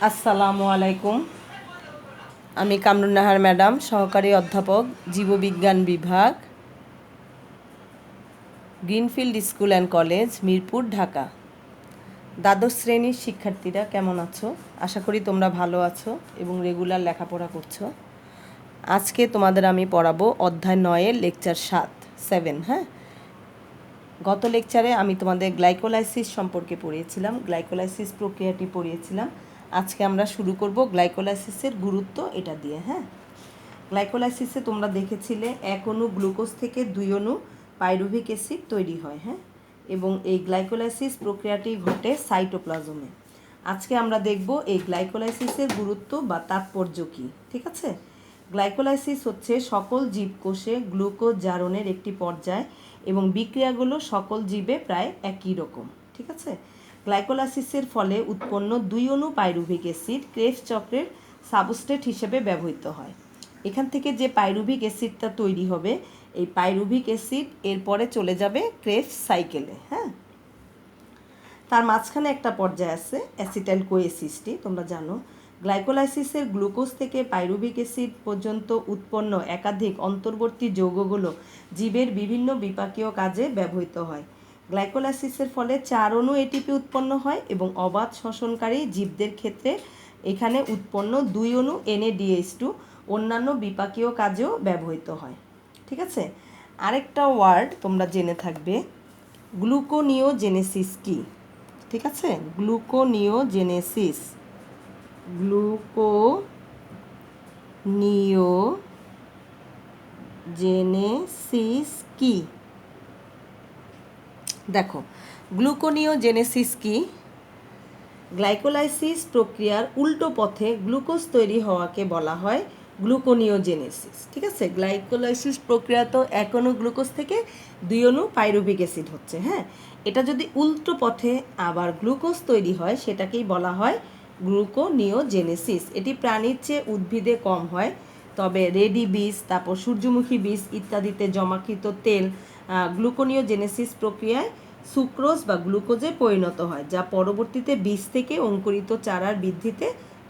আসসালামু আলাইকুম। আমি কামরুন নাহার ম্যাডাম, সহকারী অধ্যাপক, জীববিজ্ঞান বিভাগ, greenfield school and college, Mirpur, Dhaka. দ্বাদশ শ্রেণীর শিক্ষার্থীরা কেমন আছো? আশা করি তোমরা ভালো আছো এবং রেগুলার লেখাপড়া করছো। আজকে তোমাদের আমি পড়াবো অধ্যায় 9-এর লেকচার 7। হ্যাঁ, গত লেকচারে আমি তোমাদের গ্লাইকোলাইসিস সম্পর্কে পড়িয়েছিলাম, গ্লাইকোলাইসিস প্রক্রিয়াটি পড়িয়েছিলাম। আজকে আমরা শুরু করব গ্লাইকোলাইসিসের গুরুত্ব এটা দিয়ে। হ্যাঁ, গ্লাইকোলাইসিসে তোমরা দেখেছিলে এক অণু গ্লুকোজ থেকে 2 অণু পাইরুভিক অ্যাসিড তৈরি হয়। হ্যাঁ, এবং এই গ্লাইকোলাইসিস প্রক্রিয়াটি ঘটে সাইটোপ্লাজমে। আজকে আমরা দেখব এই গ্লাইকোলাইসিসের গুরুত্ব বা তাৎপর্য কী। ঠিক আছে, গ্লাইকোলাইসিস হচ্ছে সকল জীবকোষে গ্লুকোজ জারণের একটি পর্যায় এবং বিক্রিয়াগুলো সকল জীবে প্রায় একই রকম। ঠিক আছে, গ্লাইকোলাইসিসের ফলে উৎপন্ন 2 অণু পাইরুভিক অ্যাসিড ক্রেবস চক্রের সাবস্ট্রেট হিসেবে ব্যবহৃত হয়। এখান থেকে যে পাইরুভিক অ্যাসিডটা তৈরি হবে, এই পাইরুভিক অ্যাসিড এরপরে চলে যাবে ক্রেবস সাইকেলে। হ্যাঁ, তার মাঝখানে একটা পর্যায়ে আছে অ্যাসিটাইল কোএসিসটি, তোমরা জানো। গ্লাইকোলাইসিসের গ্লুকোজ থেকে পাইরুভিক অ্যাসিড পর্যন্ত উৎপন্ন একাধিক অন্তর্বর্তী যৌগগুলো জীবের বিভিন্ন বিপাকীয় কাজে ব্যবহৃত হয়। গ্লাইকোলাইসিসের ফলে 4 অণু এটিপি উৎপন্ন হয় এবং অবাধ শ্বসনকারী জীবদের ক্ষেত্রে এখানে উৎপন্ন 2 অণু NADH2 অন্যান্য বিপাকীয় কাজেও ব্যবহৃত হয়। ঠিক আছে, আরেকটা ওয়ার্ড তোমরা জেনে থাকবে, গ্লুকোনিওজেনেসিস কি। ঠিক আছে, গ্লুকোনিওজেনেসিস, গ্লুকোনিওজেনেসিস কি? দেখো, গ্লুকোনিওজেনেসিস কি? গ্লাইকোলাইসিস প্রক্রিয়ার উল্টো পথে গ্লুকোজ তৈরি হওয়াকে বলা হয় গ্লুকোনিওজেনেসিস। ঠিক আছে, গ্লাইকোলাইসিস প্রক্রিয়া তো এক অণু গ্লুকোজ থেকে 2 অণু পাইরুভিক অ্যাসিড হচ্ছে। হ্যাঁ, এটা যদি উল্টো পথে আবার গ্লুকোজ তৈরি হয় সেটাকেই বলা হয় গ্লুকোনিওজেনেসিস। এটি প্রাণীর চেয়ে উদ্ভিদে কম হয়, তবে রেডি বীজ, তারপর সূর্যমুখী বীজ ইত্যাদিতে জমাকৃত তেল গ্লুকোনিওজেনেসিস প্রক্রিয়ায় সুক্রোজ বা গ্লুকোজে পরিণত হয়, যা পরবর্তীতে বীজ থেকে অঙ্কুরিত চারার বৃদ্ধিতে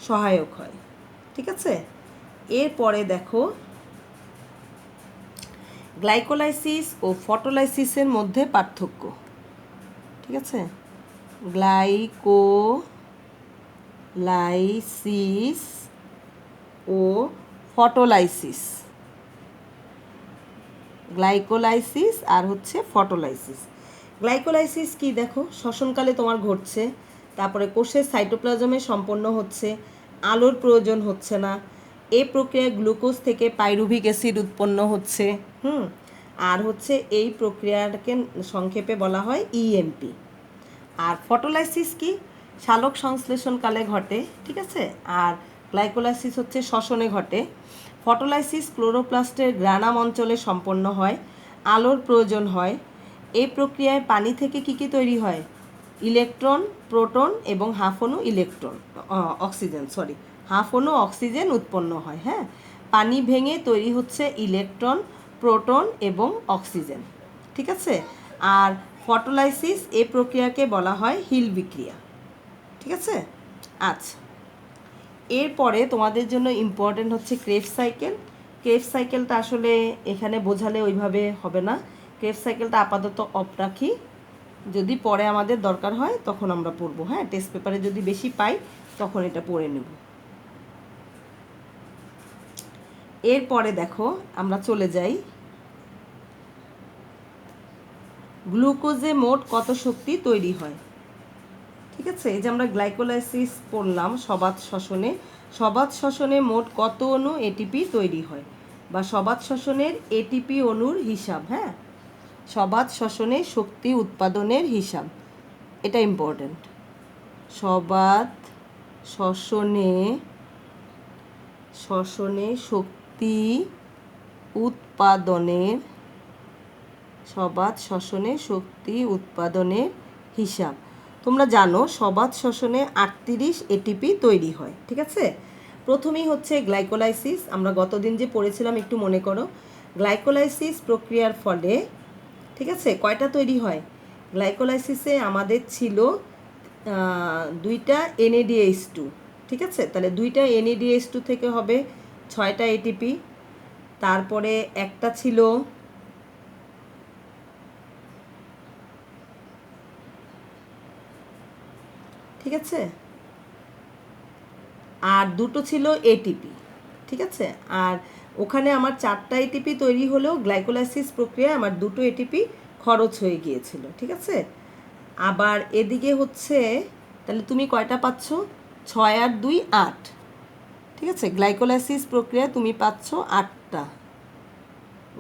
সহায়ক হয়। ঠিক আছে, এরপরে দেখো গ্লাইকোলাইসিস ও ফটোলাইসিসের মধ্যে পার্থক্য। ঠিক আছে, গ্লাইকোলাইসিস ও ফটোলাইসিস, গ্লাইকোলাইসিস আর হচ্ছে ফটোলাইসিস। গ্লাইকোলাইসিস কি দেখো, শ্বসনকালে তোমার ঘটছে, তারপরে কোষের সাইটোপ্লাজমে সম্পন্ন হচ্ছে, আলোর প্রয়োজন হচ্ছে না। এই প্রক্রিয়ায় গ্লুকোজ থেকে পাইরুভিক অ্যাসিড উৎপন্ন হচ্ছে। আর হচ্ছে এই প্রক্রিয়াটাকে সংক্ষেপে বলা হয় ইএমপি। আর ফটোলাইসিস কি, সালোক সংশ্লেষণকালে ঘটে। ঠিক আছে, আর গ্লাইকোলাইসিস হচ্ছে শ্বসনে ঘটে। ফটোলাইসিস ক্লোরোপ্লাস্টের গ্রানাম অঞ্চলে সম্পন্ন হয়, আলোর প্রয়োজন হয়। এই প্রক্রিয়ায় পানি থেকে কী কী তৈরি হয়? ইলেকট্রন, প্রোটন এবং হাফ অণু অক্সিজেন উৎপন্ন হয়। হ্যাঁ, পানি ভেঙে তৈরি হচ্ছে ইলেকট্রন, প্রোটন এবং অক্সিজেন। ঠিক আছে, আর ফটোলাইসিস এই প্রক্রিয়াকে বলা হয় হিল বিক্রিয়া। ঠিক আছে, আচ্ছা, এরপরে তোমাদের জন্য ইম্পর্টেন্ট হচ্ছে ক্রেবস সাইকেল। ক্রেবস সাইকেলটা আসলে এখানে বোঝালে ওইভাবে হবে না, ক্রেবস সাইকেলটা আপাতত অফ রাখি, যদি পরে আমাদের দরকার হয় তখন আমরা পড়বো। হ্যাঁ, টেস্ট পেপারে যদি বেশি পাই তখন এটা পড়ে নেব। এরপরে দেখো আমরা চলে যাই, গ্লুকোজে মোট কত শক্তি তৈরি হয়। ঠিক আছে, এই যে আমরা গ্লাইকোলাইসিস পড়লাম সবাত শ্বসনে মোট কত অণু এটিপি তৈরি হয়, বা সবাত শ্বসনের এটিপি অণুর হিসাব। হ্যাঁ, সবাত শ্বসনে শক্তি উৎপাদনের হিসাব, এটা ইম্পর্টেন্ট। সবাত শ্বসনে শক্তি উৎপাদনের হিসাব। তোমরা জানো সবাত শ্বসনে 38 এটিপি তৈরি হয়। ঠিক আছে, প্রথমেই হচ্ছে গ্লাইকোলাইসিস। আমরা গতদিন যে পড়েছিলাম একটু মনে করো, গ্লাইকোলাইসিস প্রক্রিয়ার ফলে ঠিক আছে কয়টা তৈরি হয়? গ্লাইকোলাইসিসে আমাদের ছিল 2টা NADH2। ঠিক আছে, তাহলে দুইটা NADH2 থেকে হবে 6টা ATP। তারপরে একটা ছিল ঠিক আছে, আর দুটো ছিল ATP। ঠিক আছে, আর ওখানে আমার 4টা ATP তৈরি হলেও গ্লাইকোলাইসিস প্রক্রিয়ায় আমার দুটো ATP খরচ হয়ে গিয়েছিল। ঠিক আছে, আবার এদিকে হচ্ছে তাহলে তুমি কয়টা পাচ্ছ? 6 আর 2 8। ঠিক আছে, গ্লাইকোলাইসিস প্রক্রিয়ায় তুমি পাচ্ছ 8টা।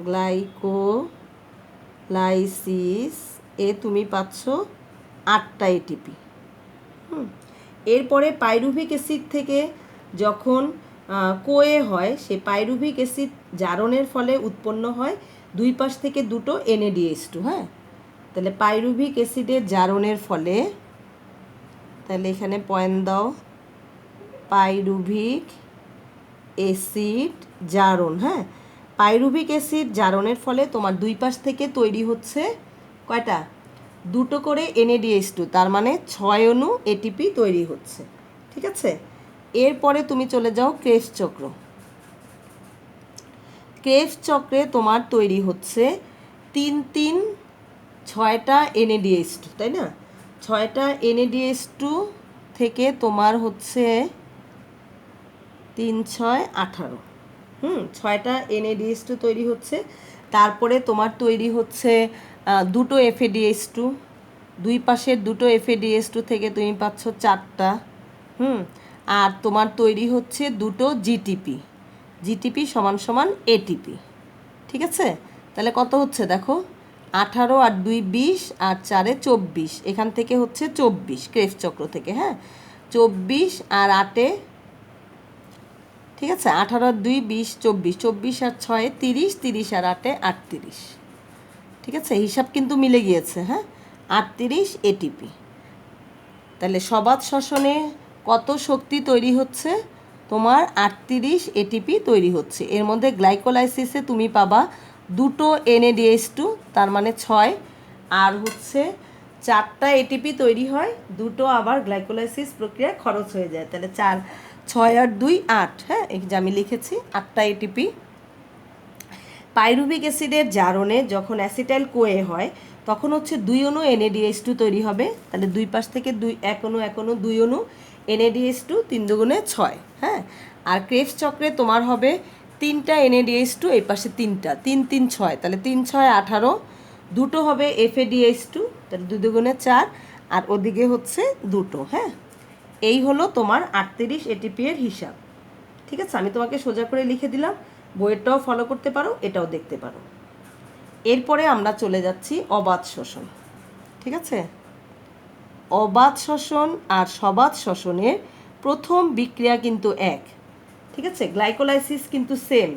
গ্লাইকোলাইসিস তুমি পাচ্ছ 8টা ATP। এরপরে পাইরুভিক অ্যাসিড থেকে যখন কোয়ে হয়, সে পাইরুভিক অ্যাসিড জারণের ফলে উৎপন্ন হয় দুই পাশ থেকে দুটো NADH2। হ্যাঁ, তাহলে পাইরুভিক অ্যাসিডের জারণের ফলে, তাহলে এখানে পয়েন্ট দাও, পাইরুভিক অ্যাসিড জারণ। হ্যাঁ, পাইরুভিক অ্যাসিড জারণের ফলে তোমার দুই পাশ থেকে তৈরি হচ্ছে কয়টা? দুটো করে NADH2, তার মানে 6 অণু ATP তৈরি হচ্ছে। ঠিক আছে, এরপরে তুমি চলে যাও ক্রেবস চক্র। ক্রেবস চক্রে তোমার তৈরি হচ্ছে 3 3 6টা NADH2, তাই না? 6টা NADH2 থেকে তোমার হচ্ছে 3 6 18। 6টা NADH2 তৈরি হচ্ছে। তারপরে তোমার তৈরি হচ্ছে দুটো FADH2, দুই পাশের দুটো FADH2 থেকে তুমি পাচ্ছ 4টা। আর তোমার তৈরি হচ্ছে দুটো GTP সমান সমান ATP। ঠিক আছে, তাহলে কত হচ্ছে দেখো, 18 আর 2 20 আর 4 24, এখান থেকে হচ্ছে 24 ক্রেবস চক্র থেকে। হ্যাঁ, 24 আর 8, ঠিক আছে, 18 আর 2 20 24, 24 আর 6 30, 30 আর 8 38। ঠিক আছে, হিসাব কিন্তু মিলে গিয়েছে। হ্যাঁ, 38 ATP। তাহলে সবাত শ্বসনে কত শক্তি তৈরি হচ্ছে? তোমার 38 ATP তৈরি হচ্ছে। এর মধ্যে গ্লাইকোলাইসিসে তুমি পাবা দুটো NADH2, তার মানে 6, আর হচ্ছে 4টা ATP তৈরি হয়, দুটো আবার গ্লাইকোলাইসিস প্রক্রিয়ায় খরচ হয়ে যায়। তাহলে 4 6 আর 2 8। হ্যাঁ, এই যে আমি লিখেছি 8টা ATP। পাইরুভিক অ্যাসিডের জারণে যখন অ্যাসিটাইল কোয়ে হয়, তখন হচ্ছে 2 অণু NADH2 তৈরি হবে। তাহলে দুই পাশ থেকে 1 অণু 2 অণু NADH2, 3 দুগুণে 6। হ্যাঁ, আর ক্রেবস চক্রে তোমার হবে 3টা NADH2, এই পাশে 3টা, 3 3 6, তাহলে 3 6 18, দুটো হবে FADH2, তাহলে 2 দুগুণে 4, আর ওদিকে হচ্ছে দুটো। হ্যাঁ, এই হলো তোমার 38 ATP এর হিসাব। ঠিক আছে, আমি তোমাকে সোজা করে লিখে দিলাম, বইয়েরটাও ফলো করতে পারো, এটাও দেখতে পারো। এরপরে আমরা চলে যাচ্ছি অবাত শ্বসন। ঠিক আছে, অবাত শ্বসন আর সবাত শ্বসনের প্রথম বিক্রিয়া কিন্তু এক। ঠিক আছে, গ্লাইকোলাইসিস কিন্তু সেম।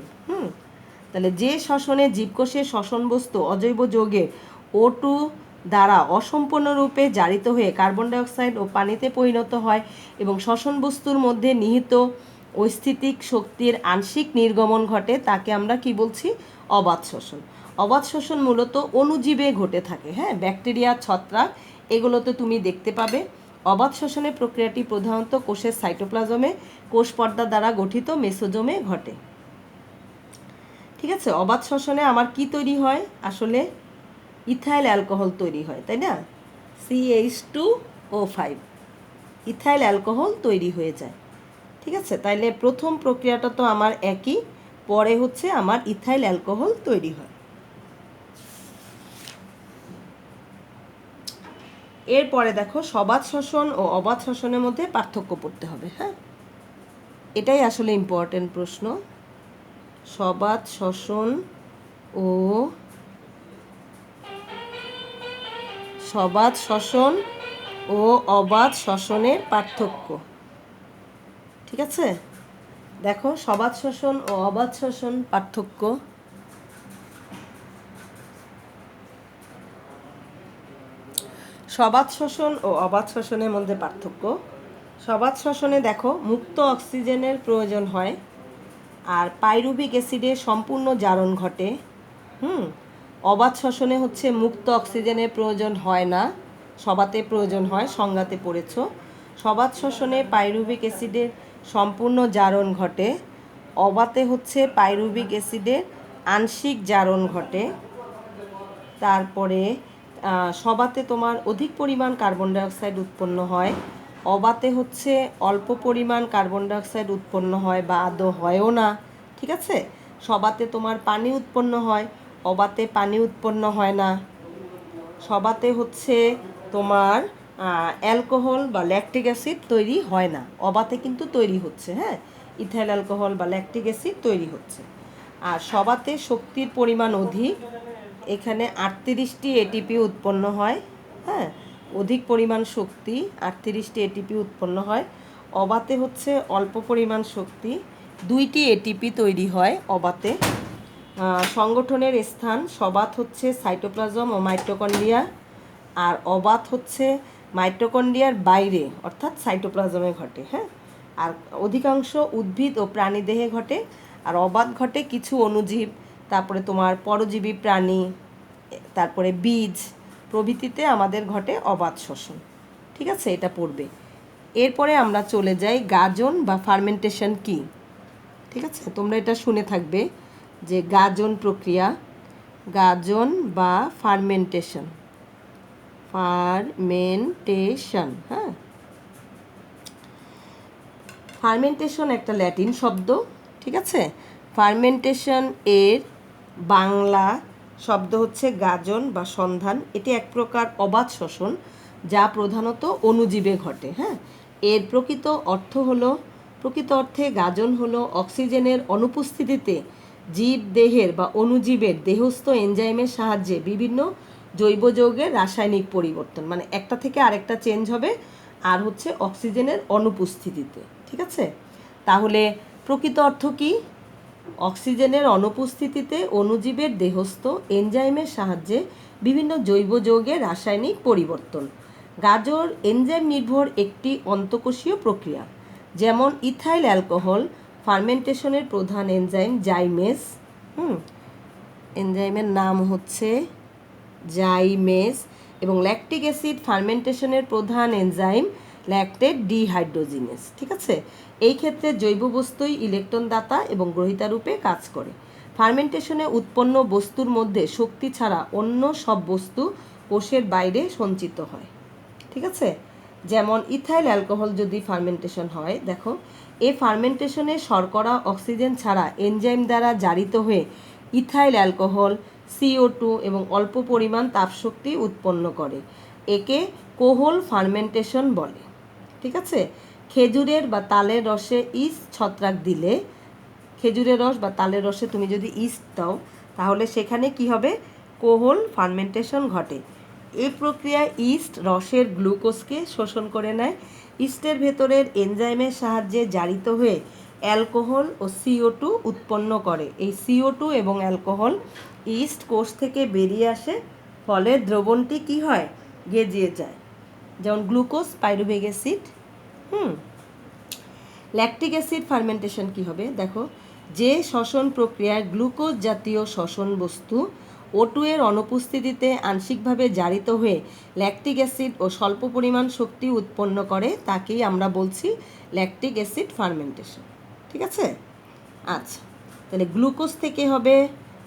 তাহলে যে শ্বসনে জীবকোষের শ্বসন বস্তু অজৈব যৌগের O2 দ্বারা অসম্পূর্ণরূপে জারিত হয়ে কার্বন ডাইঅক্সাইড ও পানিতে পরিণত হয় এবং শ্বসন বস্তুর মধ্যে নিহিত ঐস্থিতিক শক্তির আংশিক নির্গমন ঘটে, তাকে আমরা কি বলছি? অবাত শ্বসন। অবাত শ্বসন মূলত অণুজীবে ঘটে থাকে। হ্যাঁ, ব্যাকটেরিয়া, ছত্রাক, এগুলোতে তুমি দেখতে পাবে। অবাত শ্বসনের প্রক্রিয়াটি প্রধানত কোষের সাইটোপ্লাজমে কোষ পর্দা দ্বারা গঠিত মেসোজোমে ঘটে। ঠিক আছে, অবাত শ্বসনে আমার কি তৈরি হয়? আসলে ইথাইল অ্যালকোহল তৈরি হয়, তাই না? CH2O5 ইথাইল অ্যালকোহল তৈরি হয়ে যায়। ঠিক আছে, তাইলে প্রথম প্রক্রিয়াটা তো আমার একই, পরে হচ্ছে আমার ইথাইল অ্যালকোহল তৈরি হয়। এরপরে দেখো, সবাত শ্বসন ও অবাত শ্বসনের মধ্যে পার্থক্য পড়তে হবে। হ্যাঁ, এটাই আসলে ইম্পর্টেন্ট প্রশ্ন। সবাত শ্বসন ও অবাত শ্বসনের পার্থক্য। ঠিক আছে, দেখো, সবাত শ্বসন ও অবাত শ্বসন পার্থক্য। সবাত শ্বসন ও অবাত শ্বসনের মধ্যে পার্থক্য। সবাত শ্বসনে দেখো মুক্ত অক্সিজেনের প্রয়োজন হয়, আর পাইরুভিক অ্যাসিডের সম্পূর্ণ জারণ ঘটে। অবাত শ্বসনে হচ্ছে মুক্ত অক্সিজেনের প্রয়োজন হয় না, সবাতে প্রয়োজন হয়, সংজ্ঞাতে পড়েছ। সবাত শ্বসনে পাইরুভিক অ্যাসিডের সম্পূর্ণ জারণ ঘটে, অবাতে হচ্ছে পাইরুভিক অ্যাসিডের আংশিক জারণ ঘটে। তারপরে সবাতে তোমার অধিক পরিমাণ কার্বন ডাইঅক্সাইড উৎপন্ন হয়, অবাতে হচ্ছে অল্প পরিমাণ কার্বন ডাইঅক্সাইড উৎপন্ন হয় বা আদৌ হয়ও না। ঠিক আছে, সবাতে তোমার পানি উৎপন্ন হয়, অবাতে পানি উৎপন্ন হয় না। সবাতে হচ্ছে তোমার অ্যালকোহল বা ল্যাকটিক অ্যাসিড তৈরি হয় না, অবাতে কিন্তু তৈরি হচ্ছে। হ্যাঁ, ইথাইল অ্যালকোহল বা ল্যাকটিক অ্যাসিড তৈরি হচ্ছে। আর সবাতে শক্তির পরিমাণ অধিক, এখানে 38টি এটিপি উৎপন্ন হয়। হ্যাঁ, অধিক পরিমাণ শক্তি, 38টি এটিপি উৎপন্ন হয়। অবাতে হচ্ছে অল্প পরিমাণ শক্তি, 2টি এটিপি তৈরি হয় অবাতে। সংগঠনের স্থান সবাত হচ্ছে সাইটোপ্লাজম ও মাইটোকন্ড্রিয়া, আর অবাত হচ্ছে মাইটোকন্ড্রিয়ার বাইরে অর্থাৎ সাইটোপ্লাজমে ঘটে। হ্যাঁ, আর অধিকাংশ উদ্ভিদ ও প্রাণীদেহে ঘটে। আর অবাত ঘটে কিছু অণুজীব, তারপরে তোমার পরজীবী প্রাণী, তারপরে বীজ প্রভৃতিতে আমাদের ঘটে অবাত শ্বসন। ঠিক আছে, এটা পড়বে। এরপরে আমরা চলে যাই গাজন বা ফার্মেন্টেশন কি। ঠিক আছে, তোমরা এটা শুনে থাকবে যে গাজন প্রক্রিয়া, গাজন বা ফার্মেন্টেশন, হ্যাঁ, ফার্মেন্টেশন একটা ল্যাটিন শব্দ। ঠিক আছে, ফার্মেন্টেশন এর বাংলা শব্দ হচ্ছে গাজন বা সন্ধান। এটি এক প্রকার অবাত শ্বসন যা প্রধানত অণুজীবে ঘটে। হ্যাঁ, এর প্রকৃত অর্থে গাজন হলো অক্সিজেনের অনুপস্থিতিতে জীব দেহের বা অণুজীবের দেহস্থ এনজাইমের সাহায্যে বিভিন্ন জৈব যৌগের রাসায়নিক পরিবর্তন, মানে একটা থেকে আরেকটা চেঞ্জ হবে, আর হচ্ছে অক্সিজেনের অনুপস্থিতিতে। ঠিক আছে, তাহলে প্রকৃত অর্থ কি? অক্সিজেনের অনুপস্থিতিতে অণুজীবের দেহস্থ এনজাইমের সাহায্যে বিভিন্ন জৈব যৌগের রাসায়নিক পরিবর্তন। গাজর এনজাইম নির্ভর একটি অন্তঃকোষীয় প্রক্রিয়া। যেমন ইথাইল অ্যালকোহল ফার্মেন্টেশনের প্রধান এনজাইম জাইমেস, এনজাইমের নাম হচ্ছে জাইমেস, এবং ল্যাকটিক অ্যাসিড ফার্মেন্টেশনের প্রধান এনজাইম ল্যাকটেট ডিহাইড্রোজিনেস। ঠিক আছে, এই ক্ষেত্রে জৈব বস্তুই ইলেকট্রন দাতা এবং গ্রহীতা রূপে কাজ করে। ফার্মেন্টেশনে উৎপন্ন বস্তুর মধ্যে শক্তি ছাড়া অন্য সব বস্তু কোষের বাইরে সঞ্চিত হয়। ঠিক আছে, যেমন ইথাইল অ্যালকোহল যদি ফার্মেন্টেশন হয়, দেখো এই ফার্মেন্টেশনে শর্করা অক্সিজেন ছাড়া এনজাইম দ্বারা জারিত হয়ে ইথাইল অ্যালকোহল, CO2 এবং অল্প পরিমাণ তাপশক্তি উৎপন্ন করে। একে কোহল ফার্মেন্টেশন বলে। ঠিক আছে, খেজুরের বা তালের রসে ইস্ট ছত্রাক দিলে, খেজুরের রস বা তালের রসে তুমি যদি ইস্ট দাও, তাহলে সেখানে কি হবে? কোহল ফার্মেন্টেশন ঘটে। এই প্রক্রিয়ায় ইস্ট রসের গ্লুকোজকে শোষণ করে নেয়, ইস্টের ভেতরের এনজাইমের সাহায্যে জারিত হয়ে অ্যালকোহল ও CO2 উৎপন্ন করে। এই CO2 এবং অ্যালকোহল ইস্ট কোষ থেকে বেরিয়ে আসে, ফলে দ্রবণটি কি হয়? গেজিয়ে যায়, যেমন glucose, pyruvic acid. Lactic acid fermentation কি হবে? দেখো, যে শ্বসন প্রক্রিয়ায় গ্লুকোজ জাতীয় শ্বসন বস্তু O2 এর অনুপস্থিতিতে আংশিকভাবে জারিত হয়ে ল্যাকটিক অ্যাসিড ও স্বল্প পরিমাণ শক্তি উৎপন্ন করে তাকেই আমরা বলছি ল্যাকটিক অ্যাসিড ফার্মেন্টেশন। ঠিক আছে, আচ্ছা, তাহলে গ্লুকোজ থেকে হবে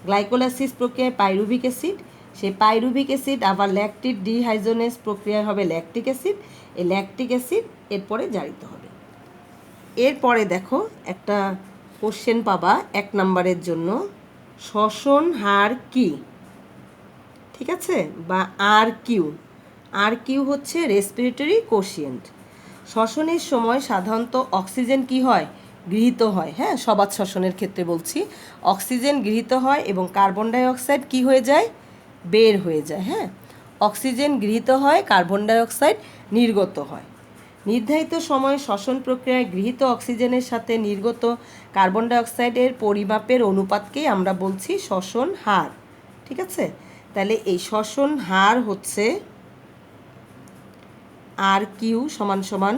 গ্লাইকোলাইসিস প্রক্রিয়ায় পাইরুভিক অ্যাসিড, সেই পাইরুভিক অ্যাসিড আবার ল্যাকটিক ডিহাইড্রোজেনেস প্রক্রিয়ায় হবে ল্যাকটিক অ্যাসিড, এই ল্যাকটিক অ্যাসিড এরপরে জারিত হবে। এরপরে দেখো একটা কোশ্চেন পাবা 1 নম্বরের জন্য, শ্বসন হার কি? ঠিক আছে, বা আর কিউ হচ্ছে রেসপিরেটরি কোশিয়েন্ট। শ্বসনের সময় সাধারণত অক্সিজেন কি হয়? গৃহীত হয়। হ্যাঁ, সবাত শ্বসনের ক্ষেত্রে বলছি, অক্সিজেন গৃহীত হয় এবং কার্বন ডাইঅক্সাইড কি হয়ে যায়? বের হয়ে যায়। হ্যাঁ, অক্সিজেন গৃহীত হয়, কার্বন ডাইঅক্সাইড নির্গত হয়। নির্ধারিত সময়ে শ্বসন প্রক্রিয়ায় গৃহীত অক্সিজেনের সাথে নির্গত কার্বন ডাইঅক্সাইডের পরিমাপের অনুপাতকেই আমরা বলছি শ্বসন হার। ঠিক আছে, তাহলে এই শ্বসন হার হচ্ছে আর কিউ সমান সমান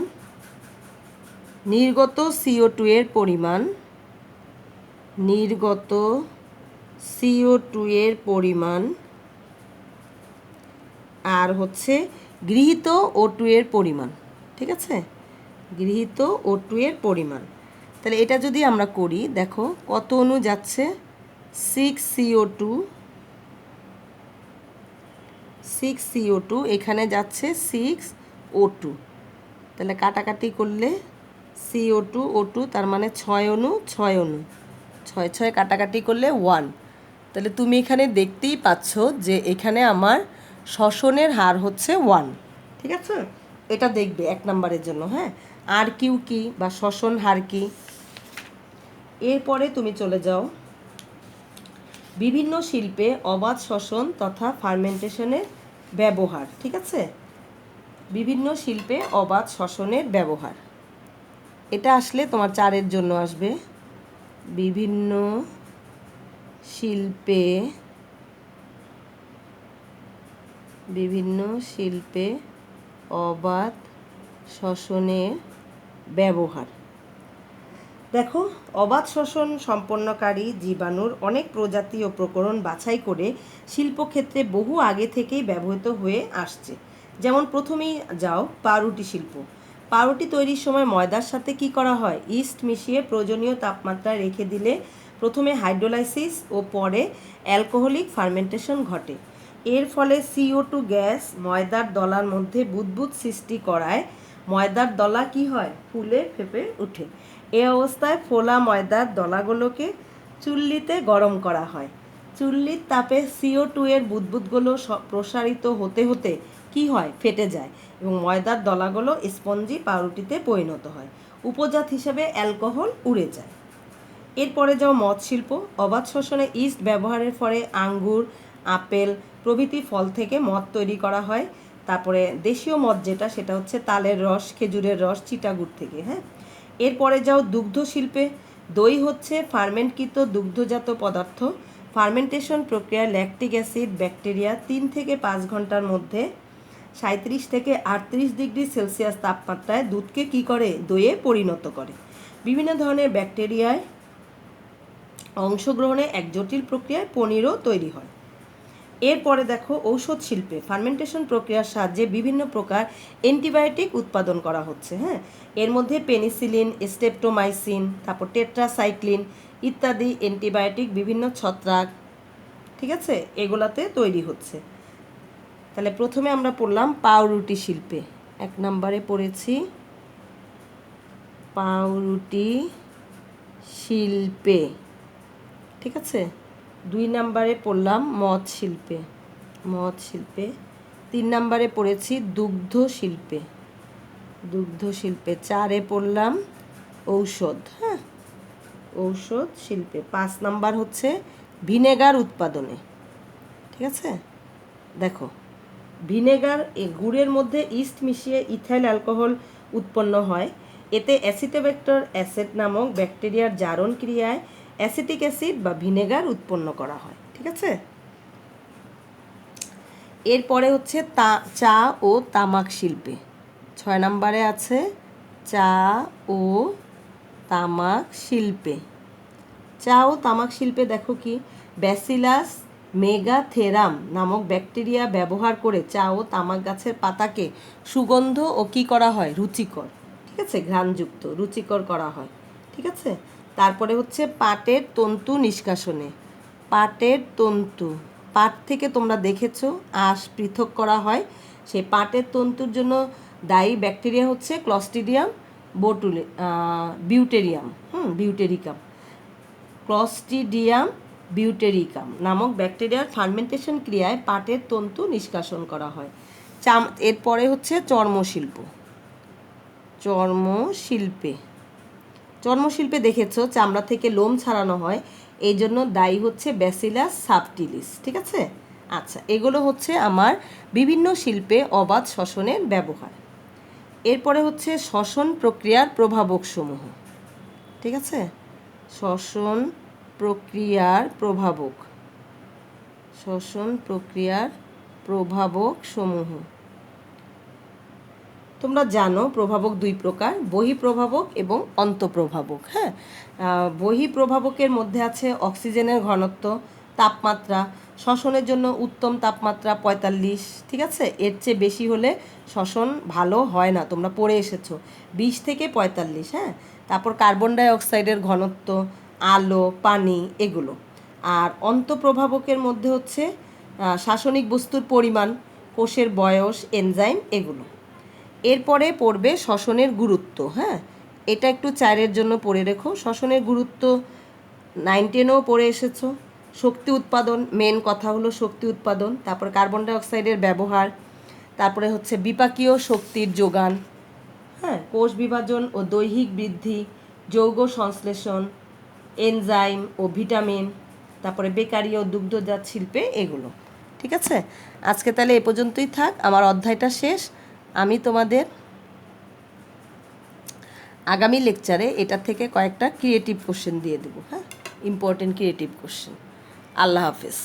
নির্গত CO2 এর পরিমাণ, আর হচ্ছে গৃহীত O2 এর পরিমাণ। ঠিক আছে, গৃহীত O2 এর পরিমাণ। তাহলে এটা যদি আমরা করি, দেখো কত অণু যাচ্ছে, 6CO2 এখানে যাচ্ছে 6O2। তাহলে কাটাকাটি করলে CO2O2 তার মানে 6 অণু 6 অণু, 6 6 কাটাকাটি করলে 1। তাহলে তুমি এখানে দেখতেই পাচ্ছ যে এখানে আমার শ্বসনের হার হচ্ছে 1। ঠিক আছে, এটা দেখবে 1 নম্বরের জন্য। হ্যাঁ, আর কিউ কি বা শ্বসন হার কি। এরপরে তুমি চলে যাও বিভিন্ন শিল্পে অবাধ শ্বসন তথা ফার্মেন্টেশনের ব্যবহার। ঠিক আছে, বিভিন্ন শিল্পে অবাধ শ্বসনের ব্যবহার, এটা আসলে তোমার 4-এর জন্য আসবে। বিভিন্ন শিল্পে অবাধ শ্বসনের ব্যবহার। দেখো, অবাধ শ্বসন সম্পন্নকারী জীবাণুর অনেক প্রজাতি ও প্রকরণ বাছাই করে শিল্পক্ষেত্রে বহু আগে থেকেই ব্যবহৃত হয়ে আসছে। যেমন প্রথমেই যাও পাউরুটি শিল্প। পাউরুটি তৈরির সময় ময়দার সাথে কি করা হয়, ইস্ট মিশিয়ে প্রয়োজনীয় তাপমাত্রায় রেখে দিলে প্রথমে হাইড্রোলাইসিস ও পরে অ্যালকোহলিক ফার্মেন্টেশন ঘটে। এর ফলে CO2 গ্যাস ময়দার দলার মধ্যে বুদবুদ সৃষ্টি করায় ময়দার দলা কি হয়, ফুলে ফেপে ওঠে। এ অবস্থায় ফোলা ময়দার দলাগুলোকে চুল্লিতে গরম করা হয়। চুল্লির তাপে CO2 এর বুদবুদগুলো প্রসারিত হতে হতে কি হয়, ফেটে যায় এবং ময়দার দলাগুলো স্পঞ্জি পাউরুটিতে পরিণত হয়। উপজাত হিসেবে অ্যালকোহল উড়ে যায়। এরপরে যাও মদ শিল্প। অবাধ শ্বসনে ইস্ট ব্যবহারের ফলে আঙ্গুর, আপেল প্রভৃতি ফল থেকে মদ তৈরি করা হয়। তারপরে দেশীয় মদ যেটা, সেটা হচ্ছে তালের রস, খেজুরের রস, চিটাগুড় থেকে। হ্যাঁ, এরপরে যাও দুগ্ধ শিল্পে। দই হচ্ছে ফার্মেন্টকৃত দুগ্ধজাত পদার্থ। ফার্মেন্টেশন প্রক্রিয়ায় ল্যাকটিক অ্যাসিড ব্যাকটেরিয়া 3 থেকে 5 ঘন্টার মধ্যে 37 থেকে 38 ডিগ্রি সেলসিয়াস তাপমাত্রায় দুধকে কি করে, দইয়ে পরিণত করে। বিভিন্ন ধরনের ব্যাকটেরিয়ায় অংশগ্রহণে এক জটিল প্রক্রিয়ায় পনিরও তৈরি হয়। এরপরে দেখো ঔষধ শিল্পে ফার্মেন্টেশন প্রক্রিয়ার সাহায্যে বিভিন্ন প্রকার অ্যান্টিবায়োটিক উৎপাদন করা হচ্ছে। হ্যাঁ, এর মধ্যে পেনিসিলিন, স্টেপটোমাইসিন, তারপর টেট্রাসাইক্লিন ইত্যাদি অ্যান্টিবায়োটিক বিভিন্ন ছত্রাক, ঠিক আছে, এগুলাতে তৈরি হচ্ছে। তাহলে প্রথমে আমরা পড়লাম পাউরুটি শিল্পে, 1 নম্বরে পড়েছি পাউরুটি শিল্পে। ঠিক আছে, 2 নম্বরে পড়লাম মদ শিল্পে। 3 নম্বরে পড়েছি দুগ্ধ শিল্পে। 4-এ পড়লাম ঔষধ। হ্যাঁ, ঔষধ শিল্পে। 5 নম্বর হচ্ছে ভিনেগার উৎপাদনে। ঠিক আছে, দেখো ভিনেগার গুড়ের মধ্যে ইস্ট মিশিয়ে ইথাইল অ্যালকোহল উৎপন্ন হয়। এতে অ্যাসিটোব্যাক্টর অ্যাসিড নামক ব্যাকটেরিয়ার জারণ ক্রিয়ায় অ্যাসিটিক অ্যাসিড বা ভিনেগার উৎপন্ন করা হয়। ঠিক আছে, এরপরে হচ্ছে চা ও তামাক শিল্পে। 6 নম্বরে আছে চা ও তামাক শিল্পে। চা ও তামাক শিল্পে দেখো কি, ব্যাসিলাস মেগাথেরাম নামক ব্যাকটেরিয়া ব্যবহার করে চা ও তামাক গাছের পাতাকে সুগন্ধ ও কি করা হয়, রুচিকর, ঠিক আছে, ঘ্রাণযুক্ত, রুচিকর করা হয়। ঠিক আছে, তারপরে হচ্ছে পাটের তন্তু নিষ্কাশনে। পাটের তন্তু, পাট থেকে তোমরা দেখেছো আঁশ পৃথক করা হয়। সেই পাটের তন্তুর জন্য দায়ী ব্যাকটেরিয়া হচ্ছে ক্লস্ট্রিডিয়াম বিউটেরিকাম। ক্লস্ট্রিডিয়াম বিউটেরিকাম নামক ব্যাকটেরিয়ার ফার্মেন্টেশন ক্রিয়ায় পাটের তন্তু নিষ্কাশন করা হয়। এরপরে হচ্ছে চর্মশিল্পে দেখেছো চামড়া থেকে লোম ছাড়ানো হয়, এই জন্য দায়ী হচ্ছে ব্যাসিলাস সাবটিলিস। ঠিক আছে, আচ্ছা, এগুলো হচ্ছে আমার বিভিন্ন শিল্পে অবাধ শ্বসনের ব্যবহার। এরপরে হচ্ছে শ্বসন প্রক্রিয়ার প্রভাবকসমূহ। ঠিক আছে, শ্বসন প্রক্রিয়ার প্রভাবকসমূহ। তোমরা জানো প্রভাবক 2 প্রকার, বহিঃপ্রভাবক এবং অন্তঃপ্রভাবক। হ্যাঁ, বহিঃপ্রভাবকের মধ্যে আছে অক্সিজেনের ঘনত্ব, তাপমাত্রা, শ্বসনের জন্য উত্তম তাপমাত্রা 45, ঠিক আছে? এর চেয়ে বেশি হলে শ্বসন ভালো হয় না, তোমরা পড়ে এসেছো। 20 থেকে 45, হ্যাঁ। তারপর কার্বন ডাই অক্সাইডের ঘনত্ব, আলো, পানি, এগুলো। আর অন্তঃপ্রভাবকের মধ্যে হচ্ছে শাসনিক বস্তুর পরিমাণ, কোষের বয়স, এনজাইম, এগুলো। এরপরে পড়বে শ্বসনের গুরুত্ব, হ্যাঁ। এটা একটু 4-এর জন্য পড়ে রেখো। শ্বসনের গুরুত্ব 9-10-এও পড়ে এসেছো। শক্তি উৎপাদন, মেন কথা হলো শক্তি উৎপাদন। তারপর কার্বন ডাই অক্সাইডের ব্যবহার, তারপরে হচ্ছে বিপাকীয় শক্তির যোগান, হ্যাঁ, কোষ বিভাজন ও দৈহিক বৃদ্ধি, যৌগ সংশ্লেষণ, এনজাইম ও ভিটামিন, তারপরে বেকারি ও দুগ্ধজাত শিল্পে, এগুলো। ঠিক আছে, আজকে তাহলে এ পর্যন্তই থাক, আমার অধ্যায়টা শেষ। আমি তোমাদের আগামী লেকচারে এটা থেকে কয়েকটা ক্রিয়েটিভ কোশ্চেন দিয়ে দেবো, হ্যাঁ, ইম্পর্টেন্ট ক্রিয়েটিভ কোশ্চেন। আল্লাহ হাফেজ।